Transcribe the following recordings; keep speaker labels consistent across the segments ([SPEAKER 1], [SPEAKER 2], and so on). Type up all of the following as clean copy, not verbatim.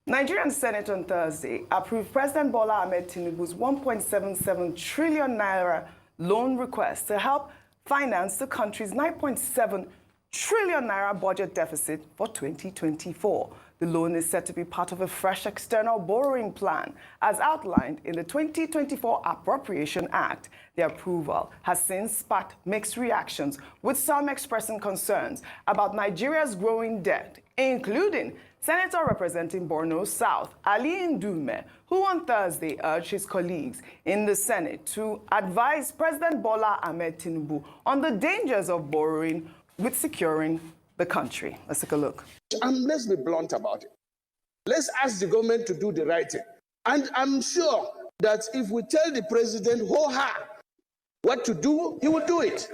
[SPEAKER 1] Nigerian Senate on Thursday approved President Bola Ahmed Tinubu's 1.77 trillion naira loan request to help finance the country's 9.7 trillion naira budget deficit for 2024. The loan is said to be part of a fresh external borrowing plan, as outlined in the 2024 Appropriation Act. The approval has since sparked mixed reactions, with some expressing concerns about Nigeria's growing debt, including Senator representing Borno South, Ali Ndume, who on Thursday urged his colleagues in the Senate to advise President Bola Ahmed Tinubu on the dangers of borrowing with securing the country. Let's take a look.
[SPEAKER 2] Let's be blunt about it. Let's ask the government to do the right thing. And I'm sure that if we tell the president what to do, he will do it.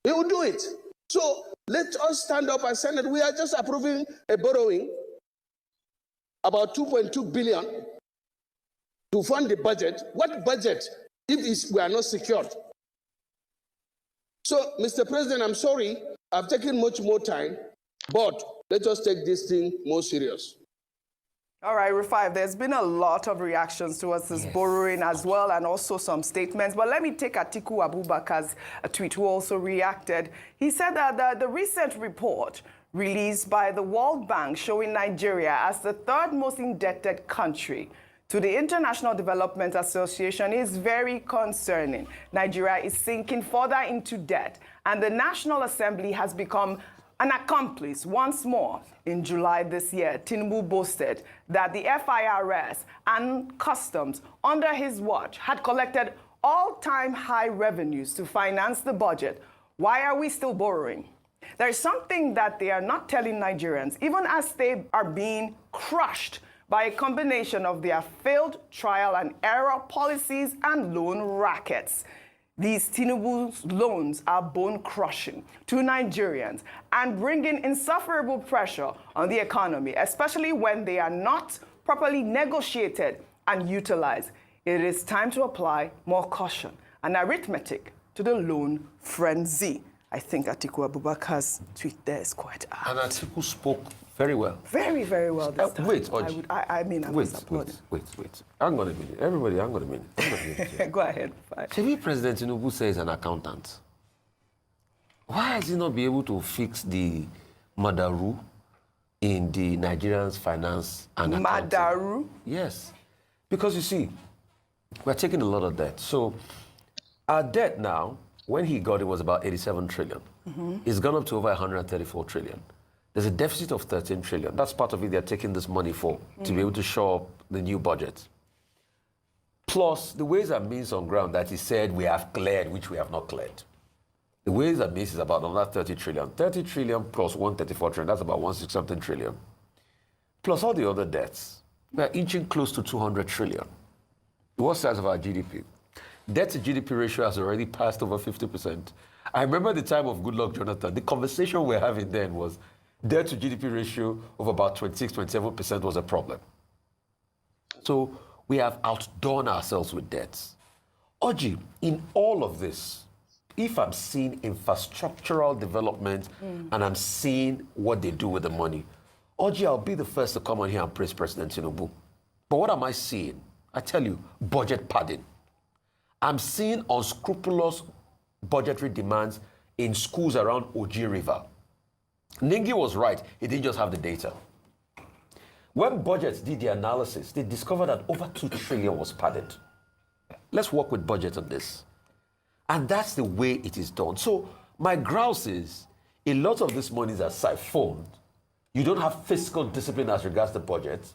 [SPEAKER 2] He will do it. So let us stand up as Senate. We are just approving a borrowing, about 2.2 billion, to fund the budget. What budget if we are not secured? So, Mr. President, I'm sorry, I've taken much more time, but let us take this thing more serious.
[SPEAKER 1] All right, Rufai, there's been a lot of reactions towards this borrowing as well, and also some statements. But let me take Atiku Abubakar's tweet, who also reacted. He said that the recent report released by the World Bank showing Nigeria as the third most indebted country to the International Development Association is very concerning. Nigeria is sinking further into debt, and the National Assembly has become an accomplice once more. In July this year, Tinubu boasted that the FIRS and customs under his watch had collected all-time high revenues to finance the budget. Why are we still borrowing? There is something that they are not telling Nigerians, even as they are being crushed by a combination of their failed trial and error policies and loan rackets. These Tinubu's loans are bone-crushing to Nigerians and bringing insufferable pressure on the economy, especially when they are not properly negotiated and utilized. It is time to apply more caution and arithmetic to the loan frenzy. I think Atiku Abubakar's tweet there is quite apt.
[SPEAKER 3] And Atiku spoke very well.
[SPEAKER 1] Very, very well this time.
[SPEAKER 3] Wait, Oji.
[SPEAKER 1] I
[SPEAKER 3] Wait. Hang on a minute. Everybody, hang on a minute.
[SPEAKER 1] Go ahead.
[SPEAKER 3] Maybe President Tinubu says an accountant. Why has he not been able to fix the Madaru in the Nigerians' finance and accounting?
[SPEAKER 1] Madaru?
[SPEAKER 3] Yes. Because you see, we're taking a lot of debt. So our debt now, when he got it, was about 87 trillion. It's gone up to over 134 trillion. There's a deficit of 13 trillion. That's part of it they're taking this money for, to be able to show up the new budget. Plus, the ways and means on ground that he said we have cleared, which we have not cleared. The ways and means is about another 30 trillion. 30 trillion plus 134 trillion, that's about 160-something trillion. Plus all the other debts. We're inching close to 200 trillion. What size of our GDP? Debt to GDP ratio has already passed over 50%. I remember the time of Goodluck Jonathan. The conversation we're having then was debt to GDP ratio of about 26-27% was a problem. So we have outdone ourselves with debts. Oji, in all of this, if I'm seeing infrastructural development and I'm seeing what they do with the money, Oji, I'll be the first to come on here and praise President Tinubu. But what am I seeing? I tell you, budget padding. I'm seeing unscrupulous budgetary demands in schools around Oji River. Ningi was right. He didn't just have the data. When budgets did the analysis, they discovered that over 2 trillion was padded. Let's work with budget on this. And that's the way it is done. So my grouse is, a lot of this money is siphoned. You don't have fiscal discipline as regards the budget.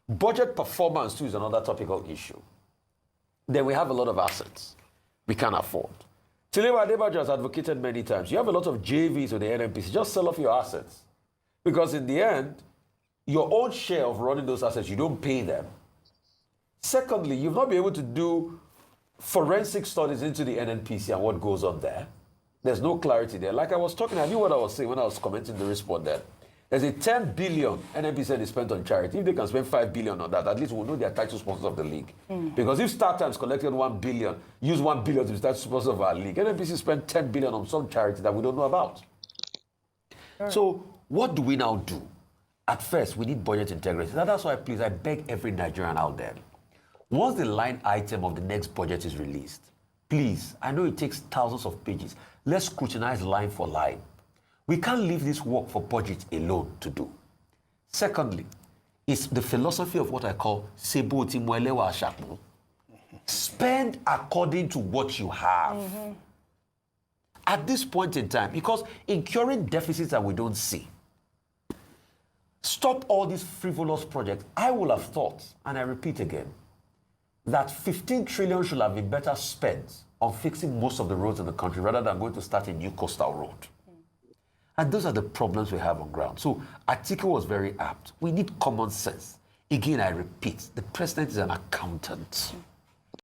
[SPEAKER 3] Budget performance, too, is another topical issue. Then we have a lot of assets we can't afford. Tilewa Adebajo has advocated many times. You have a lot of JVs with the NNPC. Just sell off your assets. Because in the end, your own share of running those assets, you don't pay them. Secondly, you've not been able to do forensic studies into the NNPC and what goes on there. There's no clarity there. Like I was talking, I knew what I was saying when I was commenting the report there. There's a 10 billion NNPC is spent on charity. If they can spend 5 billion on that, at least we'll know they are title sponsors of the league. Because if StarTimes collected 1 billion, use 1 billion to be title sponsors of our league, NNPC spent 10 billion on some charity that we don't know about. Right. So what do we now do? at first, we need budget integrity. Now, that's why, please, I beg every Nigerian out there, once the line item of the next budget is released, please, I know it takes thousands of pages. Let's scrutinize line for line. We can't leave this work for budget alone to do. Secondly, it's the philosophy of what I call Sebo Timwelewa Ashakmu. Spend according to what you have. At this point in time, because incurring deficits that we don't see, stop all these frivolous projects. I would have thought, and I repeat again, that 15 trillion should have been better spent on fixing most of the roads in the country rather than going to start a new coastal road. And those are the problems we have on ground. So Atiku was very apt. We need common sense. Again, I repeat, the president is an accountant.